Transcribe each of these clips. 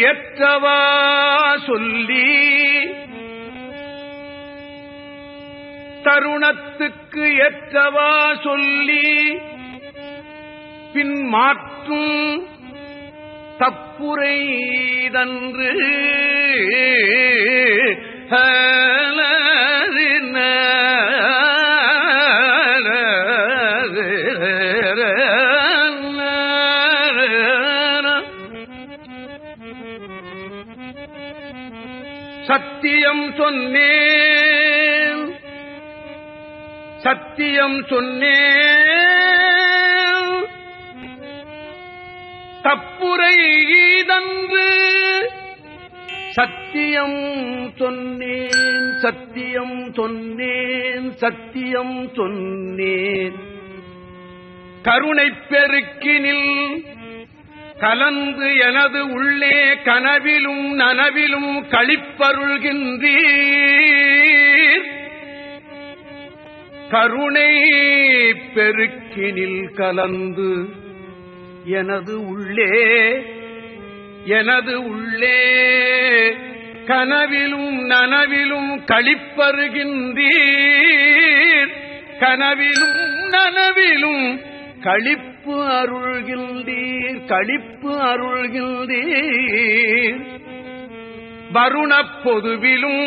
ஏற்றவா சொல்லி தருணத்துக்கு ஏற்றவா சொல்லி பின் மாற்றும் தப்புரைதன்று சத்தியம் சொன்னேன் சத்தியம் சொன்னேன் தப்புரைதன்று சத்தியம் சொன்னேன் சத்தியம் சொன்னேன் சத்தியம் சொன்னேன் கருணை பெருக்கினில் கலந்து எனது உள்ளே கனவிலும் நனவிலும் களிப்பருள்கின்றீர் கருணை பெருக்கினில் கலந்து எனது உள்ளே கனவிலும் நனவிலும் களிப்பருகின்றீர் கனவிலும் நனவிலும் களிப்பு அருள்கின்றீர் வருணப் பொதுவிலும்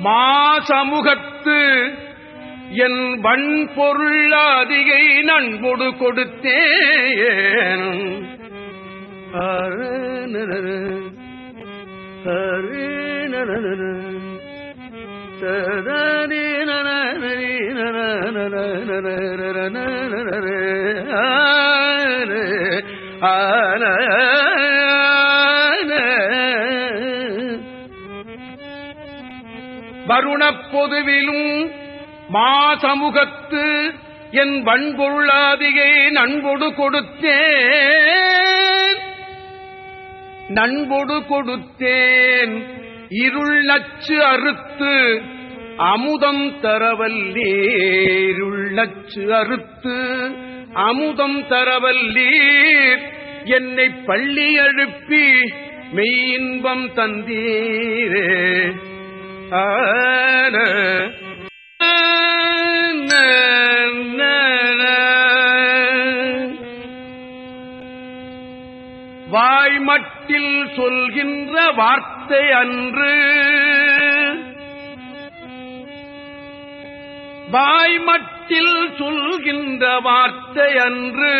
மாசமுகத்து என் வன்பொருளாதிகை நண்பொடு கொடுத்தேன் வருணப் பொதுவிலும் மாசமுகத்து என் வன்பொருளாதிகை நண்பொடு கொடுத்தேன் இருள் நச்சு அறுத்து அமுதம் தரவல்லீர் இருள் நச்சு அறுத்து அமுதம் தரவல்லீர் என்னை பள்ளி எழுப்பி மெய் இன்பம் தந்தீரே வாய்மட்டில் சொல்கின்ற வார்த்தை அன்று வாய்மட்டில் சொல்கின்ற வார்த்தை அன்று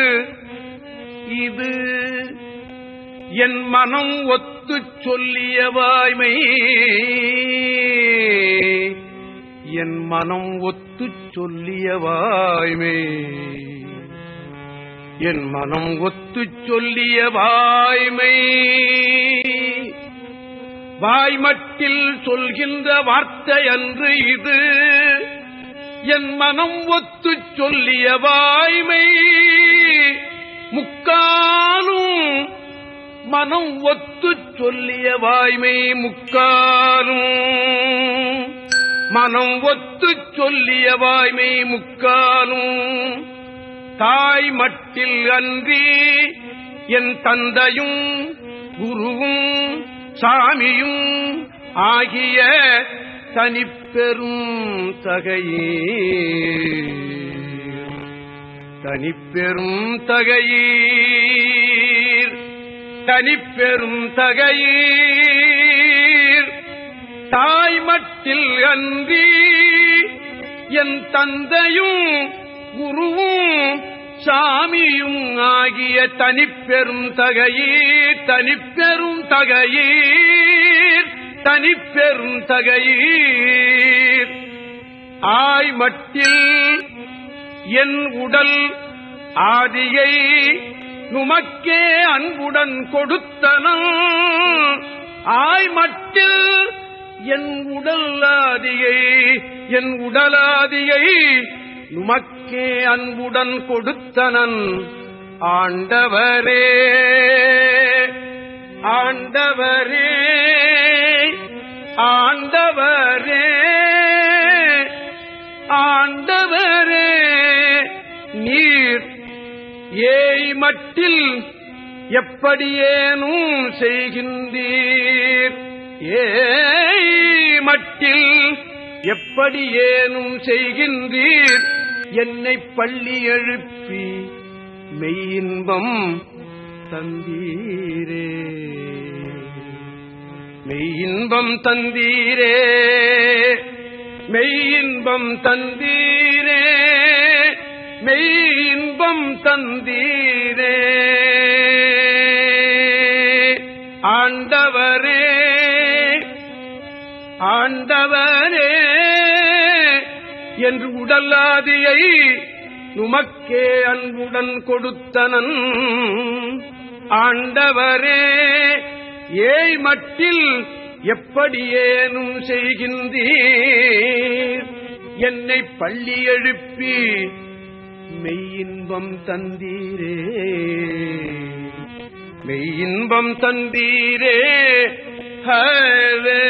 இது என் மனம் ஒத்துச் சொல்லிய வாய்மை என் மனம் ஒத்துச் சொல்லிய வாய்மை என் மனம் ஒத்துச் சொல்லிய வாய்மை வாய்மட்டில் சொல்கின்ற வார்த்தை அன்று இது என் மனம் ஒத்துச் சொல்லிய வாய்மை முக்காலும் மனம் ஒத்துச் சொல்லிய வாய்மை முக்காலும் மனம் ஒத்துச் சொல்லிய வாய்மை முக்காலும் தாய் மட்டில் அன்றி என் தந்தையும் குருவும் சாமியும் ஆகிய தனிப்பெரும் தகையீர் தாய் மட்டில் அன்றி என் தந்தையும் குருவும் சாமியும் ஆகிய தனிப்பெரும் தகையீர் ஆய்மட்டில் என் உடல் ஆதியை நுமக்கே அன்புடன் கொடுத்தனம் ஆய்மட்டில் என் உடலாதியை நுமக்கே அன்புடன் கொடுத்தனன் ஆண்டவரே ஆண்டவரே ஆண்டவரே ஆண்டவரே நீர் ஏய் மட்டில் எப்படியேனும் செய்கின்றீர் மட்டில் எப்படியேனும் செய்கின்றீர் என்னை பள்ளி எழுப்பி மெய்யின்பம் தந்தீரே மெய்யின்பம் தந்தீரே மெய்யின்பம் தந்தீரே மெய்யின்பம் தந்தீரே ஆண்டவரே ஆண்டவரே என்று உடலாதியை உமக்கே அன்புடன் கொடுத்தனன் ஆண்டவரே ஏய் மட்டில் எப்படியேனும் செய்கின்றீர் என்னை பள்ளி எழுப்பி மெய்யின்பம் தந்தீரே மெய்யின்பம் தந்தீரே ஹவே